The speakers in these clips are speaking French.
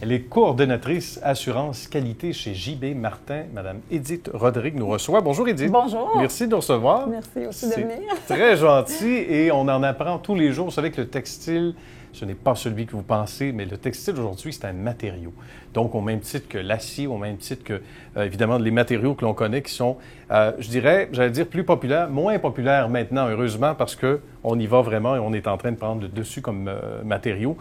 Elle est coordonnatrice assurance qualité chez JB Martin. Madame Édith Rodrigue nous reçoit. Bonjour Édith. Bonjour. Merci de nous recevoir. Merci aussi de venir. Très gentil et on en apprend tous les jours. Vous savez que le textile, ce n'est pas celui que vous pensez, mais le textile aujourd'hui, c'est un matériau. Donc, au même titre que l'acier, au même titre que, évidemment, les matériaux que l'on connaît qui sont, j'allais dire plus populaires, moins populaires maintenant, heureusement, parce qu'on y va vraiment et on est en train de prendre le dessus comme matériaux.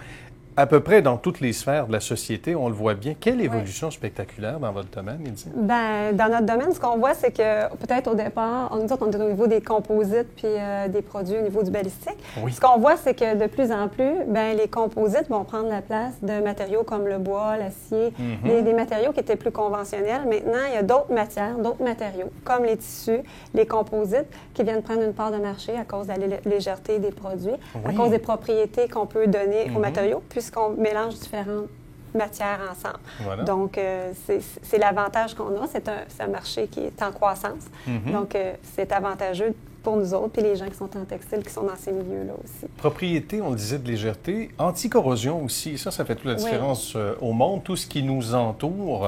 À peu près dans toutes les sphères de la société, on le voit bien. Quelle évolution spectaculaire dans votre domaine, Édith? Bien, dans notre domaine, ce qu'on voit, c'est que peut-être au départ, on nous dit qu'on est au niveau des composites puis des produits au niveau du balistique. Oui. Ce qu'on voit, c'est que de plus en plus, bien, les composites vont prendre la place de matériaux comme le bois, l'acier, des matériaux qui étaient plus conventionnels. Maintenant, il y a d'autres matières, d'autres matériaux, comme les tissus, les composites, qui viennent prendre une part de marché à cause de la légèreté des produits, à cause des propriétés qu'on peut donner aux matériaux, puisqu'on mélange différentes matières ensemble. Voilà. Donc, c'est l'avantage qu'on a. C'est un marché qui est en croissance. Donc, c'est avantageux pour nous autres, puis les gens qui sont en textile, qui sont dans ces milieux-là aussi. Propriété, on le disait, de légèreté. Anti-corrosion aussi, ça fait toute la différence au monde. Tout ce qui nous entoure,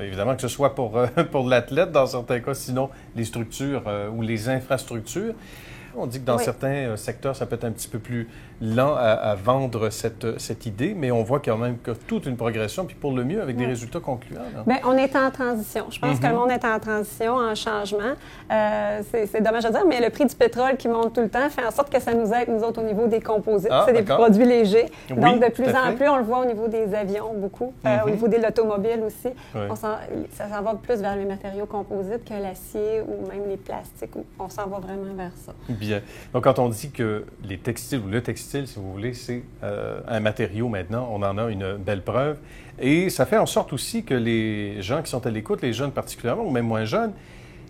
évidemment, que ce soit pour l'athlète, dans certains cas, sinon les structures ou les infrastructures. On dit que dans certains secteurs, ça peut être un petit peu plus lent à vendre cette idée, mais on voit quand même que toute une progression, puis pour le mieux, avec des résultats concluants. Bien, on est en transition. Je pense que le monde est en transition, en changement. C'est dommage à dire, mais le prix du pétrole qui monte tout le temps fait en sorte que ça nous aide, nous autres, au niveau des composites. C'est des produits légers. Oui, donc, de plus en plus, on le voit au niveau des avions, beaucoup. Au niveau de l'automobile aussi. Ça s'en va plus vers les matériaux composites que l'acier ou même les plastiques. On s'en va vraiment vers ça. Bien. Donc, quand on dit que les textiles ou le textile, si vous voulez, c'est un matériau maintenant, on en a une belle preuve. Et ça fait en sorte aussi que les gens qui sont à l'écoute, les jeunes particulièrement, ou même moins jeunes,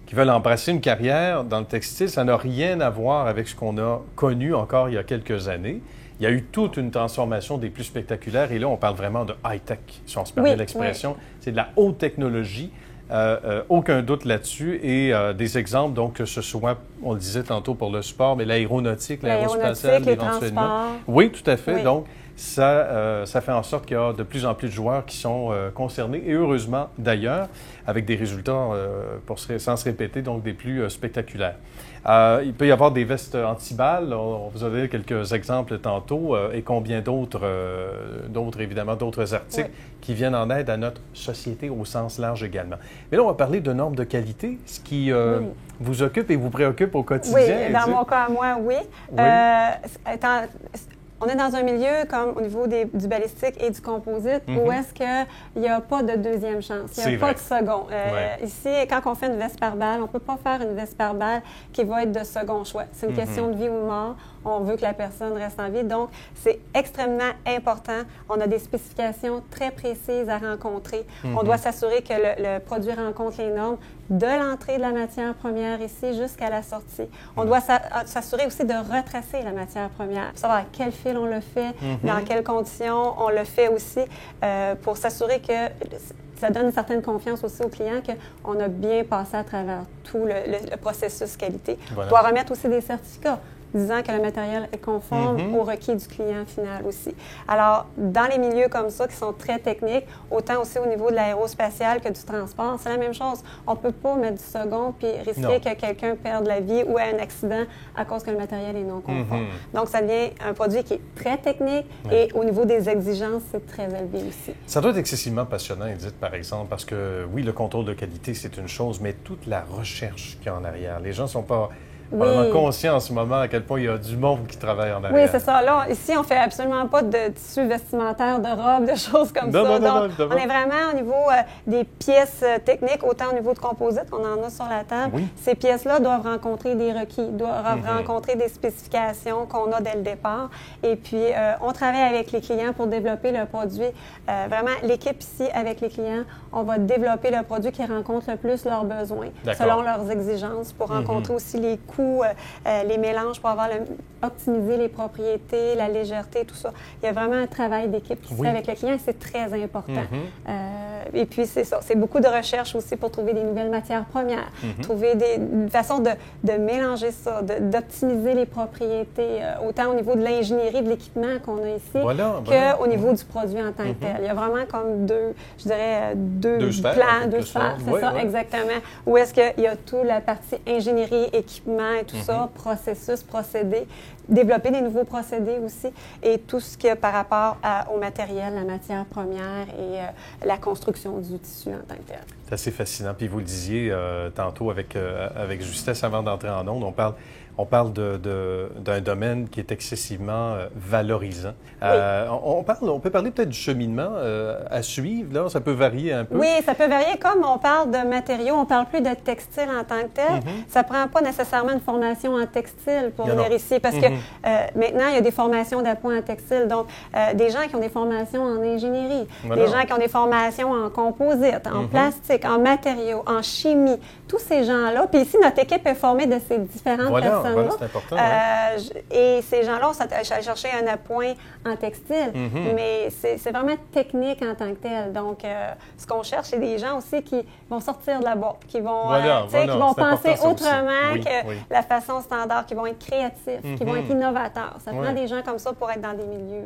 qui veulent embrasser une carrière dans le textile, ça n'a rien à voir avec ce qu'on a connu encore il y a quelques années. Il y a eu toute une transformation des plus spectaculaires. Et là, on parle vraiment de high-tech, si on se permet l'expression. Oui. C'est de la haute technologie. Aucun doute là-dessus. Et des exemples, donc, que ce soit, on le disait tantôt pour le sport, mais l'aéronautique, l'aérospatiale, éventuellement. Oui, tout à fait. Oui. Donc, ça fait en sorte qu'il y a de plus en plus de joueurs qui sont concernés, et heureusement d'ailleurs, avec des résultats, sans se répéter, donc des plus spectaculaires. Il peut y avoir des vestes anti-balles. On vous a donné quelques exemples tantôt, et combien d'autres articles qui viennent en aide à notre société au sens large également. Mais là, on va parler de normes de qualité, ce qui vous occupe et vous préoccupe au quotidien. Oui, dans mon cas, moi, oui. On est dans un milieu comme au niveau du balistique et du composite où est-ce qu'il n'y a pas de deuxième chance, il n'y a pas de second. Ici, quand on fait une veste par balle, on ne peut pas faire une veste par balle qui va être de second choix. C'est une question de vie ou de mort. On veut que la personne reste en vie. Donc, c'est extrêmement important. On a des spécifications très précises à rencontrer. On doit s'assurer que le produit rencontre les normes de l'entrée de la matière première ici jusqu'à la sortie. On doit s'assurer aussi de retracer la matière première, pour savoir à quel fil on le fait, dans quelles conditions on le fait aussi, pour s'assurer que ça donne une certaine confiance aussi aux clients qu'on a bien passé à travers tout le processus qualité. On doit remettre aussi des certificats disant que le matériel est conforme aux requis du client final aussi. Alors, dans les milieux comme ça, qui sont très techniques, autant aussi au niveau de l'aérospatiale que du transport, c'est la même chose. On ne peut pas mettre du second puis risquer que quelqu'un perde la vie ou ait un accident à cause que le matériel est non conforme. Donc, ça devient un produit qui est très technique et au niveau des exigences, c'est très élevé aussi. Ça doit être excessivement passionnant, Édith, par exemple, parce que, oui, le contrôle de qualité, c'est une chose, mais toute la recherche qu'il y a en arrière. Les gens ne sont pas vraiment conscient en ce moment à quel point il y a du monde qui travaille en arrière. Oui, c'est ça. Là, ici, on ne fait absolument pas de tissu vestimentaire, de robes, de choses comme ça. Donc, on est vraiment au niveau des pièces techniques, autant au niveau de composite, on en a sur la table. Oui. Ces pièces-là doivent rencontrer des requis, doivent rencontrer des spécifications qu'on a dès le départ. Et puis, on travaille avec les clients pour développer le produit. Vraiment, l'équipe ici, avec les clients, on va développer le produit qui rencontre le plus leurs besoins, selon leurs exigences, pour rencontrer aussi les coûts, les mélanges pour optimiser les propriétés, la légèreté, tout ça. Il y a vraiment un travail d'équipe qui se fait avec le client et c'est très important. Et puis, c'est ça. C'est beaucoup de recherche aussi pour trouver des nouvelles matières premières, trouver une façon de mélanger ça, d'optimiser les propriétés, autant au niveau de l'ingénierie de l'équipement qu'on a ici qu'au niveau du produit en tant que tel. Il y a vraiment comme deux plans, deux sphères. C'est ça, exactement. Où est-ce qu'il y a toute la partie ingénierie, équipement et tout ça, processus, procédés, développer des nouveaux procédés aussi, et tout ce qui est par rapport au matériel, la matière première et la construction du tissu en tant que tel. C'est assez fascinant. Puis vous le disiez tantôt avec justesse avant d'entrer en ondes, on parle d'un domaine qui est excessivement valorisant. On peut parler peut-être du cheminement à suivre, là, ça peut varier un peu. Oui, ça peut varier. Comme on parle de matériaux, on ne parle plus de textile en tant que tel. Ça ne prend pas nécessairement une formation en textile pour venir ici, parce que maintenant, il y a des formations d'appoint en textile. Donc, des gens qui ont des formations en ingénierie, des gens qui ont des formations en composite, en plastique, en matériaux, en chimie, tous ces gens-là. Puis ici, notre équipe est formée de ces différentes personnes. C'est important. Et ces gens-là, on s'est cherché un appoint en textile, mais c'est vraiment technique en tant que tel. Donc, ce qu'on cherche, c'est des gens aussi qui vont sortir de la boîte, qui vont, qui vont penser autrement que la façon standard, qui vont être créatifs, qui vont être innovateurs. Ça prend des gens comme ça pour être dans des milieux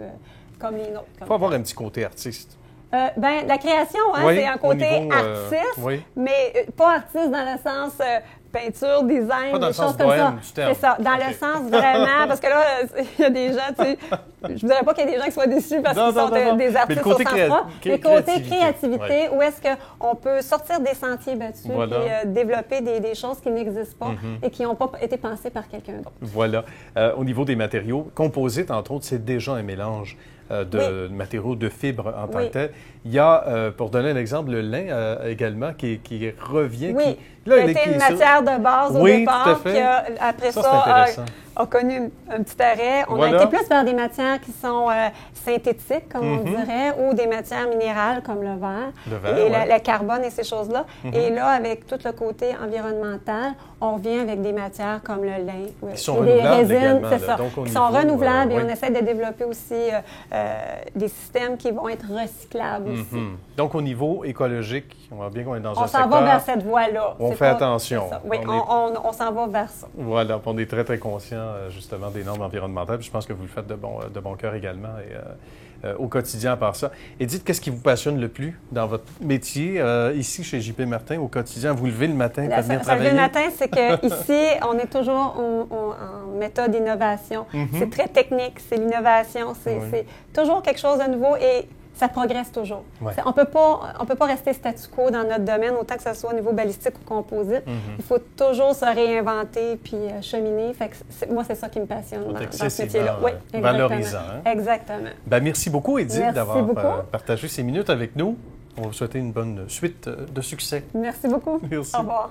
comme les nôtres. Il faut avoir un petit côté artiste. La création, c'est un côté artiste, mais pas artiste dans le sens peinture, design, des choses comme ça. C'est ça, dans le sens vraiment, parce que là, il y a des gens, tu sais, je ne voudrais pas qu'il y ait des gens qui soient déçus parce qu'ils sont des artistes au sens propre. Mais le côté créativité, où est-ce qu'on peut sortir des sentiers battus et développer des choses qui n'existent pas et qui n'ont pas été pensées par quelqu'un d'autre. Voilà. Au niveau des matériaux, composites, entre autres, c'est déjà un mélange de matériaux, de fibres en tant que tel. Il y a, pour donner un exemple, le lin également qui revient. Oui, qui a été une matière de base au départ, tout à fait. Puis après ça a connu un petit arrêt. On a été plus vers des matières qui sont synthétiques, comme on dirait, ou des matières minérales comme le verre et le carbone et ces choses-là. Et là, avec tout le côté environnemental, on revient avec des matières comme le lin. Qui sont renouvelables des résines, également. C'est ça. Qui sont renouvelables et on essaie de développer aussi des systèmes qui vont être recyclables aussi. Donc, au niveau écologique, on voit bien qu'on est dans un secteur... On s'en va vers cette voie-là. On fait attention. Oui, on s'en va vers ça. Voilà, on est très, très conscient justement des normes environnementales. Puis je pense que vous le faites de bon cœur également et au quotidien à part ça. Et dites, qu'est-ce qui vous passionne le plus dans votre métier ici chez J.P. Martin au quotidien? Vous levez le matin pour venir travailler? Le matin, c'est qu'ici, on est toujours en méthode d'innovation. C'est très technique, c'est l'innovation, c'est toujours quelque chose de nouveau et ça progresse toujours. On peut pas rester statu quo dans notre domaine, autant que ce soit au niveau balistique ou composite. Il faut toujours se réinventer puis cheminer. Fait que moi, c'est ça qui me passionne dans ce métier-là. Oui, valorisant. Hein? Exactement. Bien, merci beaucoup, Édith, d'avoir partagé ces minutes avec nous. On va vous souhaiter une bonne suite de succès. Merci beaucoup. Merci. Au revoir.